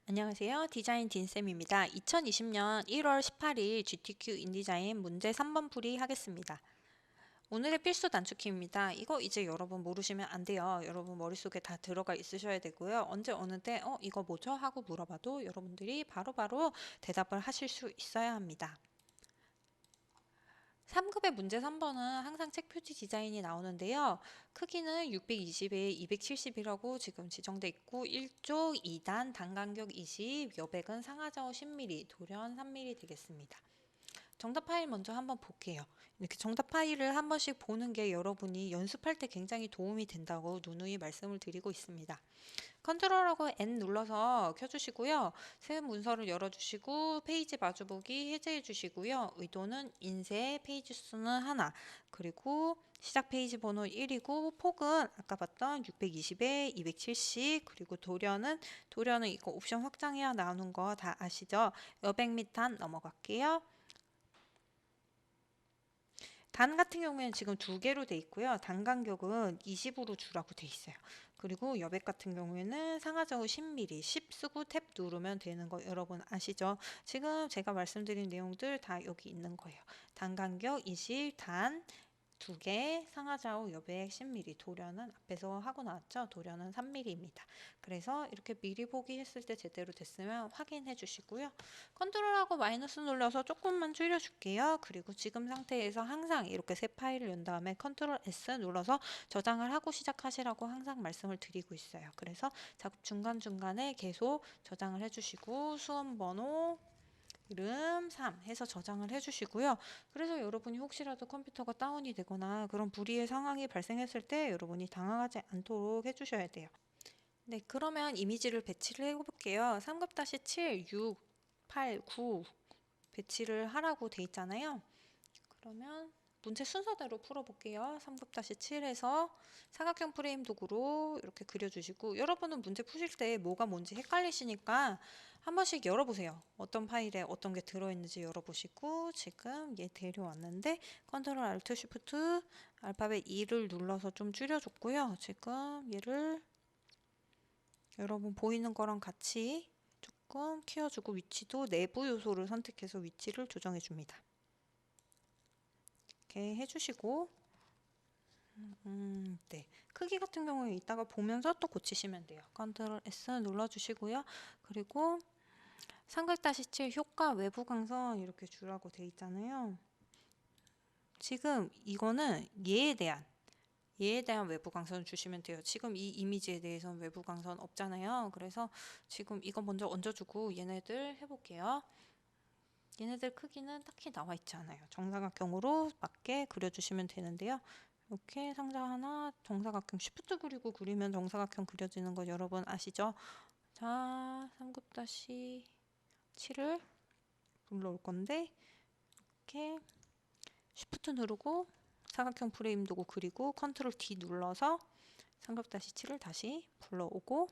안녕하세요. 디자인 딘쌤입니다. 2020년 1월 18일 GTQ 인디자인 문제 3번 풀이 하겠습니다. 오늘의 필수 단축키입니다. 이거 이제 여러분 모르시면 안 돼요. 여러분 머릿속에 다 들어가 있으셔야 되고요. 언제 어느 때 이거 뭐죠? 하고 물어봐도 여러분들이 바로바로 대답을 하실 수 있어야 합니다. 3급의 문제 3번은 항상 책 표지 디자인이 나오는데요. 크기는 620에 270이라고 지금 지정돼 있고 1쪽 2단 단간격 20, 여백은 상하좌우 10mm, 돌연 3mm 되겠습니다. 정답 파일 먼저 한번 볼게요. 이렇게 정답 파일을 한 번씩 보는 게 여러분이 연습할 때 굉장히 도움이 된다고 누누이 말씀을 드리고 있습니다. 컨트롤하고 N 눌러서 켜주시고요. 새 문서를 열어주시고 페이지 마주보기 해제해 주시고요. 의도는 인쇄, 페이지 수는 하나, 그리고 시작 페이지 번호 1이고 폭은 아까 봤던 620에 270, 그리고 도련은 이거 옵션 확장해야 나오는 거 다 아시죠? 여백 및 단 넘어갈게요. 단 같은 경우에는 지금 두 개로 돼 있고요. 단 간격은 20으로 주라고 돼 있어요. 그리고 여백 같은 경우에는 상하좌우 10mm, 10 쓰고 탭 누르면 되는 거 여러분 아시죠? 지금 제가 말씀드린 내용들 다 여기 있는 거예요. 단 간격 20, 단 두 개, 상하좌우 여백 10mm, 도련은 앞에서 하고 나왔죠? 도련은 3mm입니다. 그래서 이렇게 미리 보기 했을 때 제대로 됐으면 확인해 주시고요. 컨트롤하고 마이너스 눌러서 조금만 줄여줄게요. 그리고 지금 상태에서 항상 이렇게 새 파일을 연 다음에 컨트롤 S 눌러서 저장을 하고 시작하시라고 항상 말씀을 드리고 있어요. 그래서 작업 중간중간에 계속 저장을 해주시고 수험 번호 이름 3 해서 저장을 해주시고요. 그래서 여러분이 혹시라도 컴퓨터가 다운이 되거나 그런 불의의 상황이 발생했을 때 여러분이 당황하지 않도록 해주셔야 돼요. 네, 그러면 이미지를 배치를 해볼게요. 3급-7, 6, 8, 9 배치를 하라고 돼 있잖아요. 그러면 문제 순서대로 풀어볼게요. 3급-7에서 사각형 프레임 도구로 이렇게 그려주시고 여러분은 문제 푸실 때 뭐가 뭔지 헷갈리시니까 한 번씩 열어보세요. 어떤 파일에 어떤 게 들어있는지 열어보시고 지금 얘 데려왔는데 컨트롤 알트 쉬프트 알파벳 2를 눌러서 좀 줄여줬고요. 지금 얘를 여러분 보이는 거랑 같이 조금 키워주고 위치도 내부 요소를 선택해서 위치를 조정해 줍니다. 이렇게 해주시고 네. 크기 같은 경우에 이따가 보면서 또 고치시면 돼요. 컨트롤 S 눌러주시고요. 그리고 3급-7 효과 외부 강선 이렇게 주라고 돼 있잖아요. 지금 이거는 얘에 대한 외부 강선을 주시면 돼요. 지금 이 이미지에 대해서는 외부 강선 없잖아요. 그래서 지금 이거 먼저 얹어주고 얘네들 해볼게요. 얘네들 크기는 딱히 나와 있지 않아요. 정사각형으로 맞게 그려주시면 되는데요. 이렇게 상자 하나 정사각형 쉬프트 그리고 그리면 정사각형 그려지는 거 여러분 아시죠? 자, 3급-7을 불러올 건데 이렇게 쉬프트 누르고 사각형 프레임 도구 그리고 컨트롤 D 눌러서 3급-7을 다시 불러오고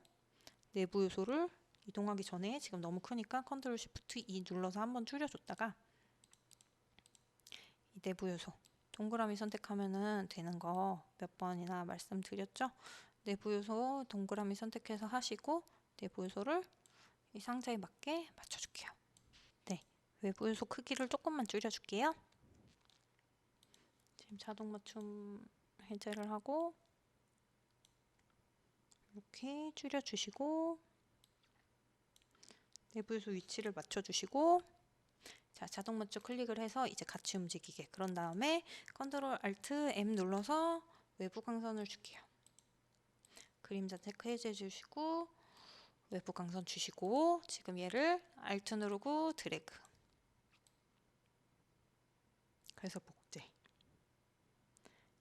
내부 요소를 이동하기 전에 지금 너무 크니까 컨트롤 쉬프트 E 눌러서 한번 줄여줬다가 이 내부 요소 동그라미 선택하면은 되는 거 몇 번이나 말씀드렸죠? 내부 요소 동그라미 선택해서 하시고 내부 요소를 이 상자에 맞게 맞춰줄게요. 네, 외부 요소 크기를 조금만 줄여줄게요. 지금 자동 맞춤 해제를 하고 이렇게 줄여주시고 내부 요소 위치를 맞춰주시고 자, 자동 맞춰 클릭을 해서 이제 같이 움직이게. 그런 다음에 컨트롤 알트 M 눌러서 외부 강선을 줄게요. 그림자 체크해 주시고 외부 강선 주시고 지금 얘를 알트 누르고 드래그. 그래서 복제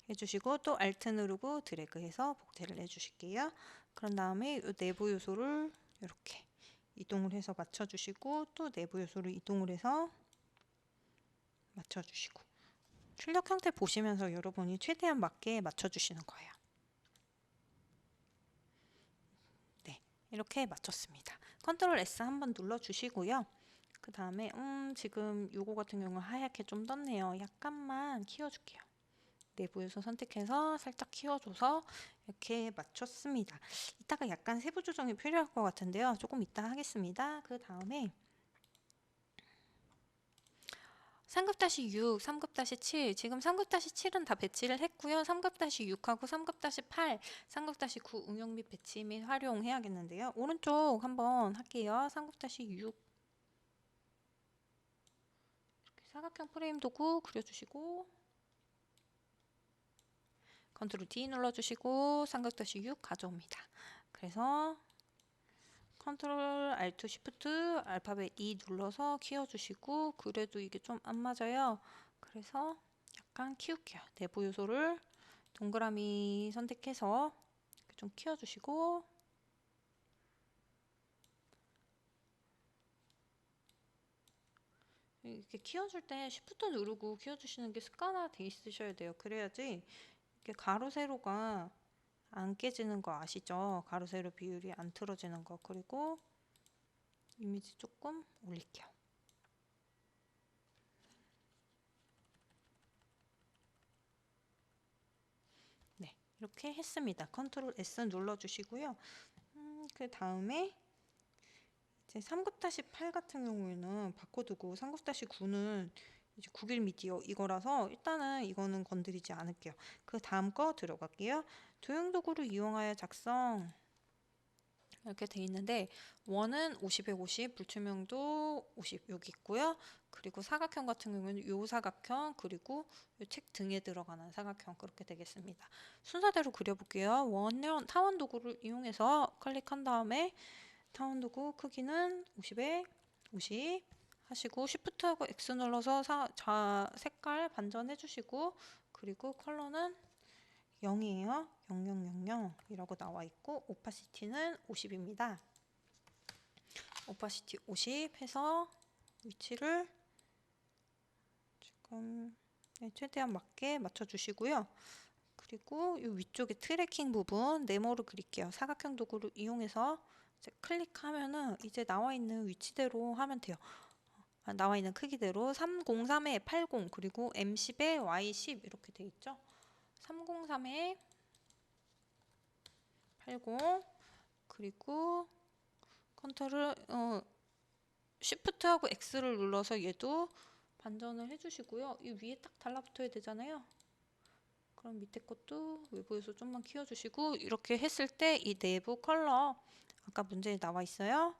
해주시고 또 알트 누르고 드래그 해서 복제를 해주실게요. 그런 다음에 이 내부 요소를 이렇게 이동을 해서 맞춰주시고 또 내부 요소를 이동을 해서 맞춰주시고 출력 형태 보시면서 여러분이 최대한 맞게 맞춰주시는 거예요. 네, 이렇게 맞췄습니다. 컨트롤 S 한번 눌러주시고요. 그 다음에 지금 요거 같은 경우는 하얗게 좀 떴네요. 약간만 키워줄게요. 내부 요소 선택해서 살짝 키워줘서 이렇게 맞췄습니다. 이따가 약간 세부 조정이 필요할 것 같은데요. 조금 이따 하겠습니다. 그 다음에 3급-6, 3급-7, 지금 3급-7은 다 배치를 했고요. 3급-6하고 3급-8, 3급-9 응용 및 배치 및 활용해야겠는데요. 오른쪽 한번 할게요. 3급-6 사각형 프레임 도구 그려주시고 컨트롤 D 눌러주시고 3급-6 가져옵니다. 그래서 컨트롤 Alt Shift 알파벳 E 눌러서 키워주시고 그래도 이게 좀 안 맞아요. 그래서 약간 키울게요. 내부 요소를 동그라미 선택해서 좀 키워주시고 이렇게 키워줄 때 Shift 누르고 키워주시는 게 습관화 돼 있으셔야 돼요. 그래야지 이렇게 가로 세로가 안 깨지는 거 아시죠? 가로 세로 비율이 안 틀어지는 거. 그리고 이미지 조금 올릴게요. 네, 이렇게 했습니다. 컨트롤 S 눌러주시고요. 그 다음에 이제 3급-8 같은 경우에는 바꿔두고 3급-9는 이제 9길 미디어 이거라서 일단은 이거는 건드리지 않을게요. 그 다음 거 들어갈게요. 도형 도구를 이용하여 작성 이렇게 돼 있는데 원은 50에 50, 불투명도 50 여기 있고요. 그리고 사각형 같은 경우는 요 사각형 그리고 요 책 등에 들어가는 사각형 그렇게 되겠습니다. 순서대로 그려볼게요. 타원 도구를 이용해서 클릭한 다음에 타원 도구 크기는 50에 50 하시고 Shift하고 X 눌러서 색깔 반전해 주시고 그리고 컬러는 0이에요. 0000이라고 나와 있고 오파시티는 50입니다. 오파시티 50 해서 위치를 지금 최대한 맞게 맞춰주시고요. 그리고 이 위쪽에 트래킹 부분 네모로 그릴게요. 사각형 도구를 이용해서 클릭하면은 이제 나와 있는 위치대로 하면 돼요. 나와 있는 크기대로 303에 80 그리고 M10에 Y10 이렇게 돼 있죠. 303에 80 그리고 컨트롤 Shift하고 X를 눌러서 얘도 반전을 해주시고요. 이 위에 딱 달라붙어야 되잖아요. 그럼 밑에 것도 외부에서 좀만 키워주시고 이렇게 했을 때 이 내부 컬러 아까 문제에 나와 있어요.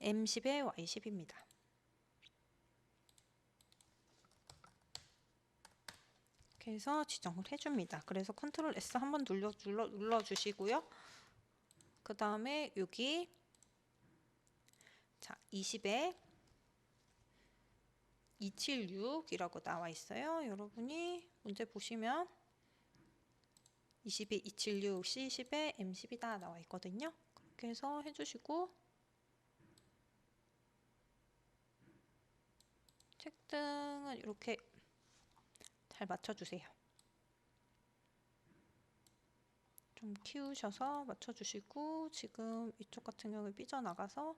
M10에 Y10입니다. 이렇게 해서 지정을 해줍니다. 그래서 컨트롤 S 한번 눌러주시고요. 그 다음에 여기 자 20에 276이라고 나와 있어요. 여러분이 문제 보시면 20에 276, C10에 M10이다 나와 있거든요. 그렇게 해서 해주시고 책등은 이렇게 잘 맞춰주세요. 좀 키우셔서 맞춰주시고 지금 이쪽 같은 경우에 삐져나가서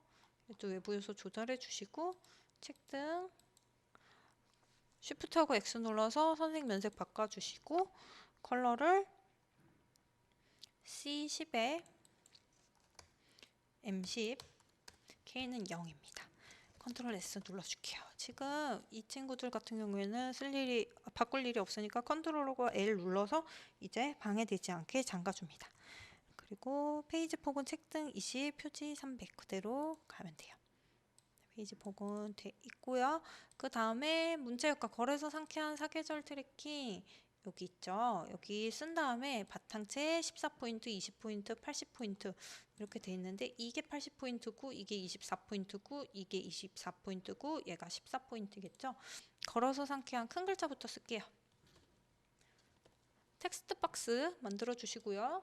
또 외부 요소 조절해 주시고 책등 Shift하고 X 눌러서 선생 면색 바꿔주시고 컬러를 C10에 M10 K는 0입니다. 컨트롤 S 눌러줄게요. 지금 이 친구들 같은 경우에는 바꿀 일이 없으니까 컨트롤과 L 눌러서 이제 방해되지 않게 잠가줍니다. 그리고 페이지 폭은 책등 20, 표지 300 그대로 가면 돼요. 페이지 폭은 돼 있고요. 그 다음에 문자효과 거래소 상쾌한 사계절 트래킹 여기 있죠. 여기 쓴 다음에 바탕체 14포인트, 20포인트, 80포인트 이렇게 돼 있는데 이게 80포인트고 이게 24포인트고 이게 24포인트고 얘가 14포인트겠죠. 걸어서 상쾌한 큰 글자부터 쓸게요. 텍스트 박스 만들어 주시고요.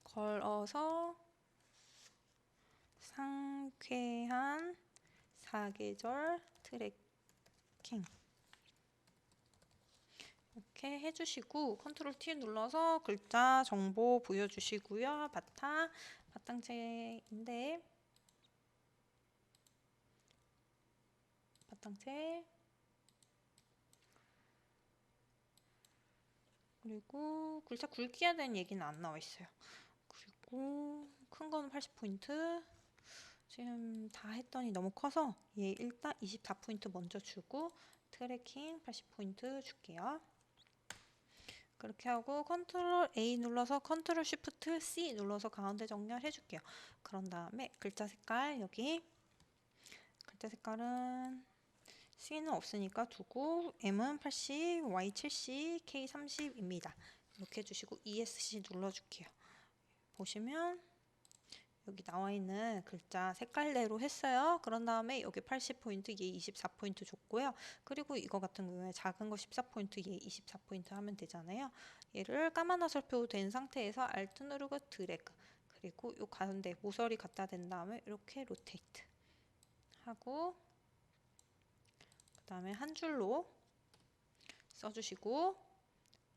걸어서 상쾌한 사계절 트래킹 이렇게 해주시고 컨트롤 T 눌러서 글자 정보 보여주시고요. 바탕체인데 바탕체 그리고 글자 굵기에 대한 얘기는 안 나와 있어요. 그리고 큰 거는 80포인트. 지금 다 했더니 너무 커서 얘 일단 24포인트 먼저 주고 트래킹 80포인트 줄게요. 그렇게 하고 컨트롤 A 눌러서 컨트롤 쉬프트 C 눌러서 가운데 정렬해 줄게요. 그런 다음에 글자 색깔 여기 글자 색깔은 C는 없으니까 두고 M은 80, Y 70, K 30입니다. 이렇게 해주시고 ESC 눌러줄게요. 보시면 여기 나와 있는 글자 색깔대로 했어요. 그런 다음에 여기 80포인트, 얘 24포인트 줬고요. 그리고 이거 같은 경우에 작은 거 14포인트, 얘 24포인트 하면 되잖아요. 얘를 까만 화살표 된 상태에서 Alt 누르고 드래그. 그리고 이 가운데 모서리 갖다 댄 다음에 이렇게 로테이트 하고 그 다음에 한 줄로 써주시고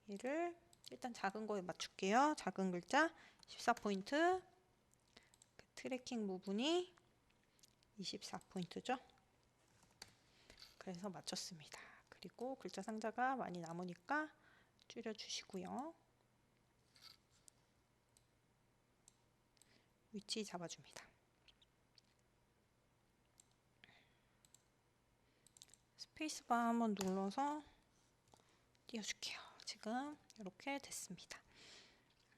얘를 일단 작은 거에 맞출게요. 작은 글자 14포인트 트래킹 부분이 24포인트죠. 그래서 맞췄습니다. 그리고 글자 상자가 많이 남으니까 줄여주시고요. 위치 잡아줍니다. 스페이스바 한번 눌러서 띄워줄게요. 지금 이렇게 됐습니다.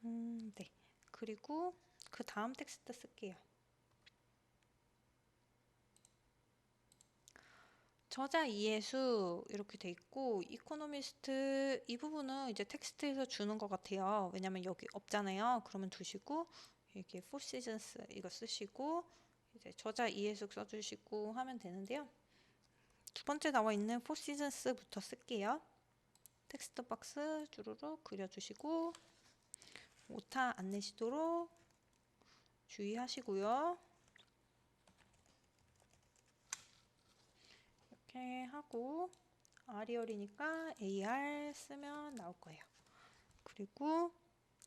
네. 그리고 그 다음 텍스트 쓸게요. 저자 이해수 이렇게 돼 있고 이코노미스트 이 부분은 이제 텍스트에서 주는 것 같아요. 왜냐면 여기 없잖아요. 그러면 두시고 여기 Four Seasons 이거 쓰시고 이제 저자 이해수 써주시고 하면 되는데요. 두 번째 나와 있는 Four Seasons부터 쓸게요. 텍스트 박스 주르륵 그려주시고 오타 안 내시도록 주의하시고요. 이렇게 하고 아리얼이니까 AR 쓰면 나올 거예요. 그리고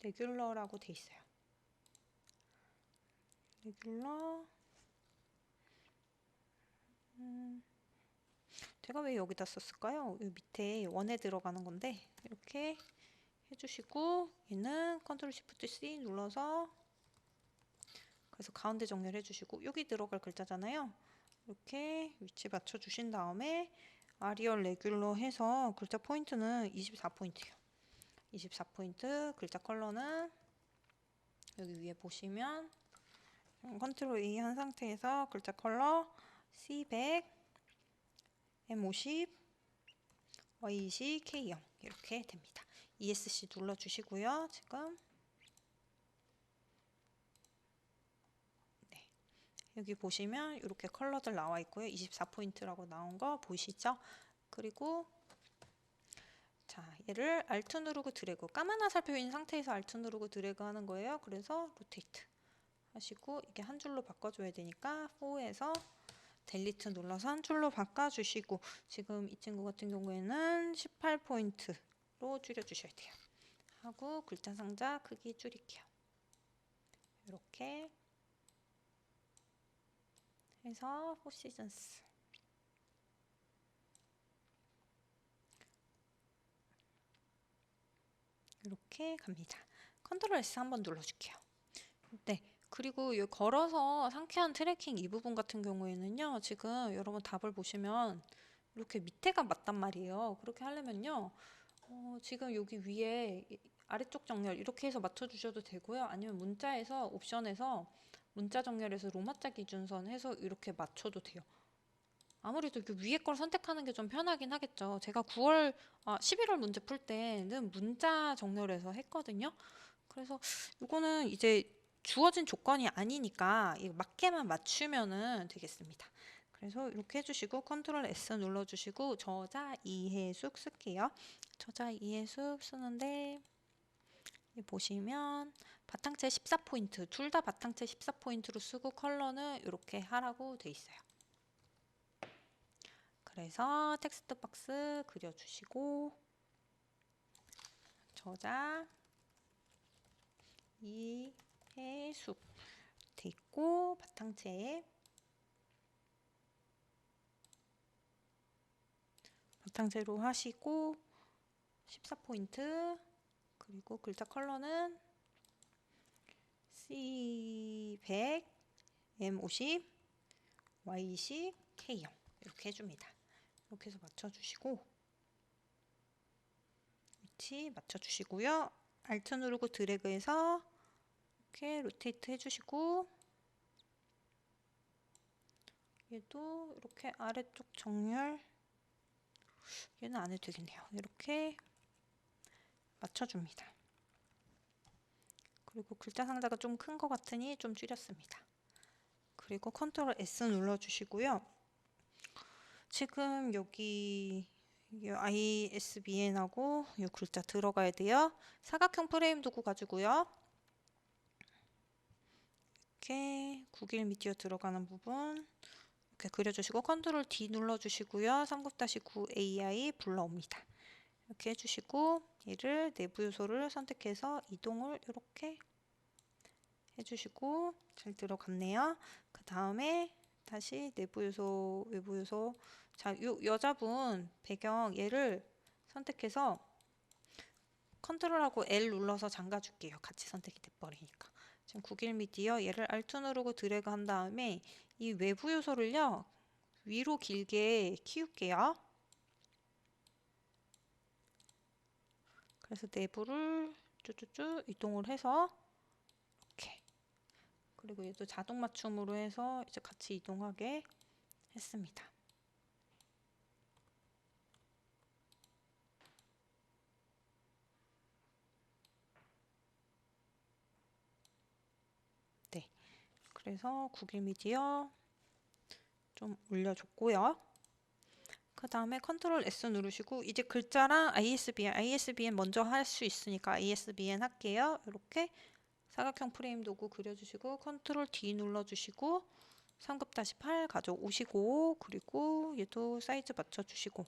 레귤러라고 돼 있어요. 레귤러 제가 왜 여기다 썼을까요? 이 밑에 원에 들어가는 건데 이렇게 해주시고 얘는 컨트롤 시프트 C 눌러서 그래서 가운데 정렬해 주시고 여기 들어갈 글자잖아요. 이렇게 위치 맞춰 주신 다음에 아리얼 레귤러 해서 글자 포인트는 24포인트예요. 24포인트 글자 컬러는 여기 위에 보시면 컨트롤 A 한 상태에서 글자 컬러 C100, M50, Y20, K0 이렇게 됩니다. ESC 눌러주시고요. 지금 네. 여기 보시면 이렇게 컬러들 나와 있고요. 24포인트라고 나온 거 보이시죠? 그리고 자, 얘를 Alt 누르고 드래그 까만 화살표인 상태에서 Alt 누르고 드래그 하는 거예요. 그래서 로테이트 하시고 이게 한 줄로 바꿔줘야 되니까 4에서 델리트 눌러서 한 줄로 바꿔주시고 지금 이 친구 같은 경우에는 18포인트로 줄여주셔야 돼요. 하고 글자 상자 크기 줄일게요. 이렇게 해서 Four Seasons 이렇게 갑니다. 컨트롤 S 한번 눌러줄게요. 네. 그리고 여기 걸어서 상쾌한 트래킹 이 부분 같은 경우에는요. 지금 여러분 답을 보시면 이렇게 밑에가 맞단 말이에요. 그렇게 하려면요. 지금 여기 위에 아래쪽 정렬 이렇게 해서 맞춰주셔도 되고요. 아니면 문자에서 옵션에서 문자 정렬에서 로마자 기준선 해서 이렇게 맞춰도 돼요. 아무래도 그 위에 걸 선택하는 게 좀 편하긴 하겠죠. 제가 11월 문제 풀 때는 문자 정렬해서 했거든요. 그래서 이거는 이제 주어진 조건이 아니니까 맞게만 맞추면은 되겠습니다. 그래서 이렇게 해주시고 컨트롤 S 눌러주시고 저자 이해숙 쓸게요. 저자 이해숙 쓰는데 보시면 바탕체 14포인트 둘 다 바탕체 14포인트로 쓰고 컬러는 이렇게 하라고 돼 있어요. 그래서 텍스트 박스 그려주시고 저자 이해숙 돼 있고 바탕체로 하시고 14포인트 그리고 글자 컬러는 C100, M50, Y20, K0 이렇게 해줍니다. 이렇게 해서 맞춰주시고 위치 맞춰주시고요. Alt 누르고 드래그해서 이렇게 로테이트 해주시고 얘도 이렇게 아래쪽 정렬 얘는 안 해도 되겠네요. 이렇게 맞춰줍니다. 그리고 글자 상자가 좀 큰 것 같으니 좀 줄였습니다. 그리고 컨트롤 S 눌러주시고요. 지금 여기 ISBN하고 이 글자 들어가야 돼요. 사각형 프레임 도구 가지고요. 이렇게 9길 미디어 들어가는 부분 이렇게 그려주시고 컨트롤 D 눌러주시고요. 3굽-9 AI 불러옵니다. 이렇게 해주시고 얘를 내부 요소를 선택해서 이동을 이렇게 해주시고 잘 들어갔네요. 그 다음에 다시 내부 요소, 외부 요소. 자, 요 여자분 배경 얘를 선택해서 컨트롤하고 L 눌러서 잠가줄게요. 같이 선택이 돼버리니까. 지금 9길 미디어 얘를 Alt 누르고 드래그 한 다음에 이 외부 요소를요 위로 길게 키울게요. 그래서 내부를 쭈쭈쭈 이동을 해서 이렇게 그리고 얘도 자동 맞춤으로 해서 이제 같이 이동하게 했습니다. 네, 그래서 9길 미디어 좀 올려줬고요. 그 다음에 컨트롤 S 누르시고 이제 글자랑 ISBN 먼저 할 수 있으니까 ISBN 할게요. 이렇게 사각형 프레임 도구 그려주시고 컨트롤 D 눌러주시고 3급-8 가져오시고 그리고 얘도 사이즈 맞춰주시고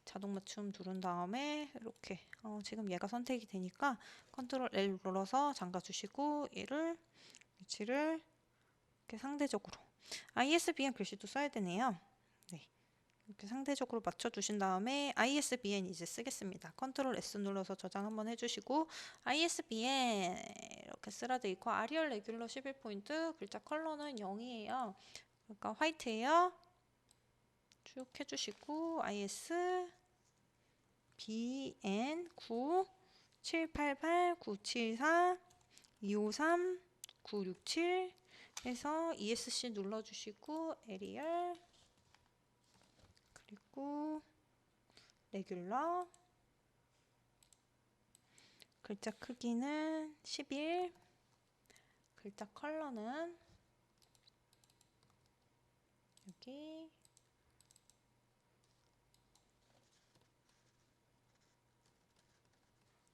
자동 맞춤 누른 다음에 이렇게 지금 얘가 선택이 되니까 컨트롤 L 눌러서 잠가주시고 얘를 위치를 이렇게 상대적으로 ISBN 글씨도 써야 되네요. 네. 이렇게 상대적으로 맞춰주신 다음에 ISBN 이제 쓰겠습니다. 컨트롤 S 눌러서 저장 한번 해주시고 ISBN 이렇게 쓰라돼 있고 아리얼 레귤러 11포인트 글자 컬러는 0이에요. 그러니까 화이트예요. 쭉 해주시고 ISBN 9 788 974 253 967 해서 ESC 눌러주시고 에리얼 그리고 레귤러 글자 크기는 11 글자 컬러는 여기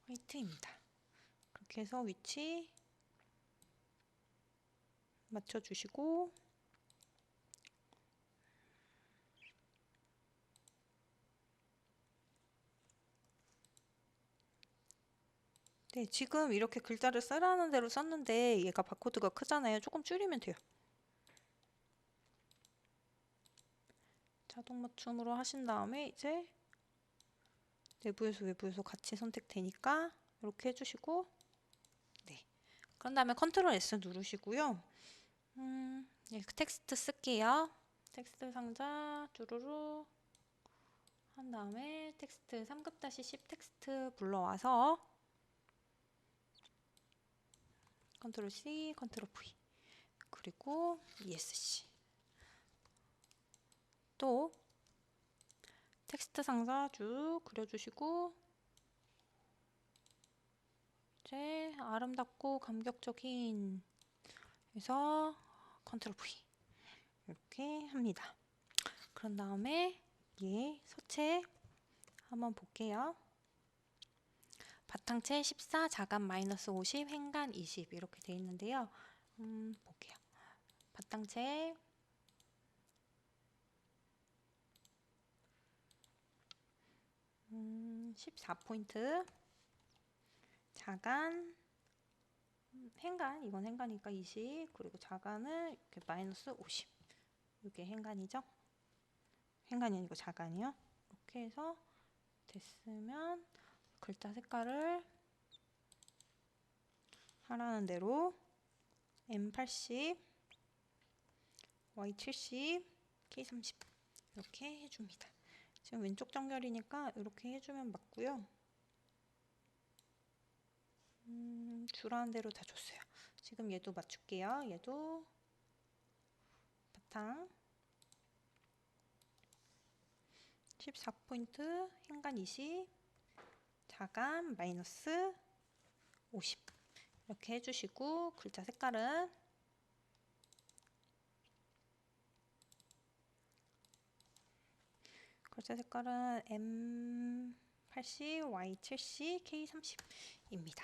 화이트입니다. 그렇게 해서 위치 맞춰주시고 네, 지금 이렇게 글자를 쓰라는 대로 썼는데 얘가 바코드가 크잖아요. 조금 줄이면 돼요. 자동 맞춤으로 하신 다음에 이제 내부에서 외부에서 같이 선택되니까 이렇게 해주시고 네. 그런 다음에 컨트롤 S 누르시고요. 네, 텍스트 쓸게요. 텍스트 상자 쭈루루 한 다음에 텍스트 3급-10 텍스트 불러와서 컨트롤 C, 컨트롤 V 그리고 ESC 또 텍스트 상자 쭉 그려주시고 이제 아름답고 감격적인 해서 컨트롤 V 이렇게 합니다. 그런 다음에 얘 서체 한번 볼게요. 바탕체 14, 자간 -50, 행간 20 이렇게 돼 있는데요. 볼게요. 바탕체 14포인트 자간 행간 이건 행간이니까 20 그리고 자간은 이렇게 -50 이게 행간이죠. 행간이 아니고 자간이요. 이렇게 해서 됐으면 글자 색깔을 하라는 대로 M80, Y70, K30 이렇게 해줍니다. 지금 왼쪽 정렬이니까 이렇게 해주면 맞고요. 주라는 대로 다 줬어요. 지금 얘도 맞출게요. 얘도 바탕 14포인트, 행간 20, 자간 마이너스 50 이렇게 해주시고, 글자 색깔은 M80, Y70, K30입니다.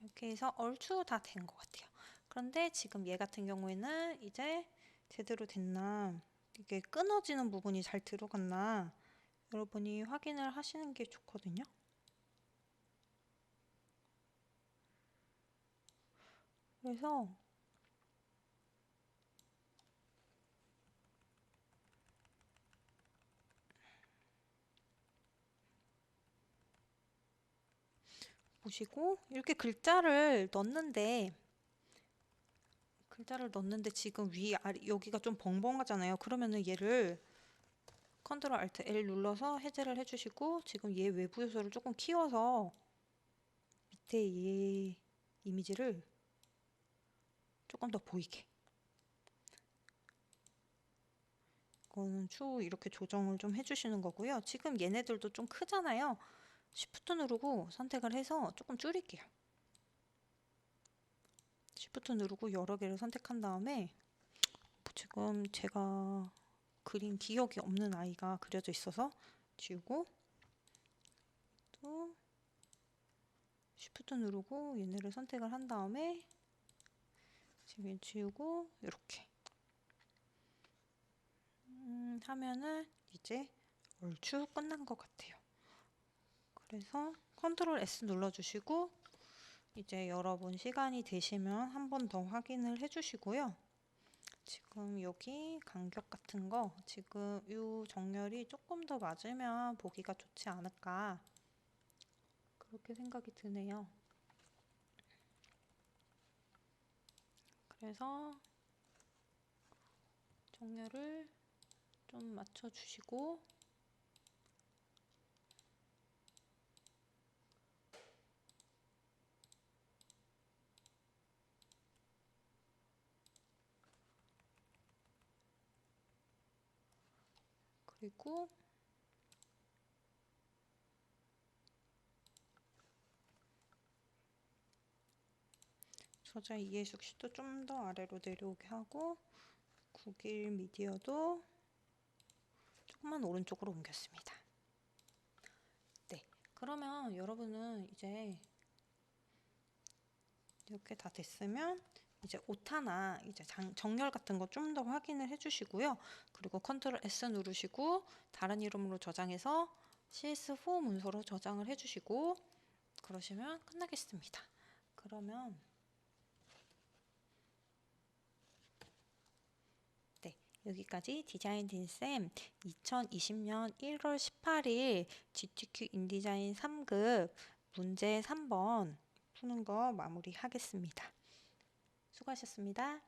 이렇게 해서 얼추 다 된 것 같아요. 그런데 지금 얘 같은 경우에는 이제 제대로 됐나, 이게 끊어지는 부분이 잘 들어갔나 여러분이 확인을 하시는 게 좋거든요. 그래서 보시고 이렇게 글자를 넣는데 지금 위 아래 여기가 좀 벙벙하잖아요. 그러면은 얘를 컨트롤 알트 L 눌러서 해제를 해주시고, 지금 얘 외부 요소를 조금 키워서 밑에 얘 이미지를 조금 더 보이게, 이거는 추후 이렇게 조정을 좀 해주시는 거고요. 지금 얘네들도 좀 크잖아요. Shift 누르고 선택을 해서 조금 줄일게요. Shift 누르고 여러 개를 선택한 다음에, 지금 제가 그린 기억이 없는 아이가 그려져 있어서 지우고, 또 Shift 누르고 얘네를 선택을 한 다음에 지금 지우고 이렇게 하면은 이제 얼추 끝난 것 같아요. 그래서 컨트롤 S 눌러주시고, 이제 여러분 시간이 되시면 한 번 더 확인을 해주시고요. 지금 여기 간격 같은 거, 지금 이 정렬이 조금 더 맞으면 보기가 좋지 않을까, 그렇게 생각이 드네요. 그래서 정렬을 좀 맞춰주시고, 그리고 저자 이해 숙시도 좀 더 아래로 내려오게 하고, 국일 미디어도 조금만 오른쪽으로 옮겼습니다. 네, 그러면 여러분은 이제 이렇게 다 됐으면 이제 오타나 이제 정렬 같은 거 좀 더 확인을 해주시고요. 그리고 컨트롤 S 누르시고 다른 이름으로 저장해서 CS4 문서로 저장을 해주시고 그러시면 끝나겠습니다. 그러면 네, 여기까지 디자인 딘쌤 2020년 1월 18일 GTQ 인디자인 3급 문제 3번 푸는 거 마무리하겠습니다. 수고하셨습니다.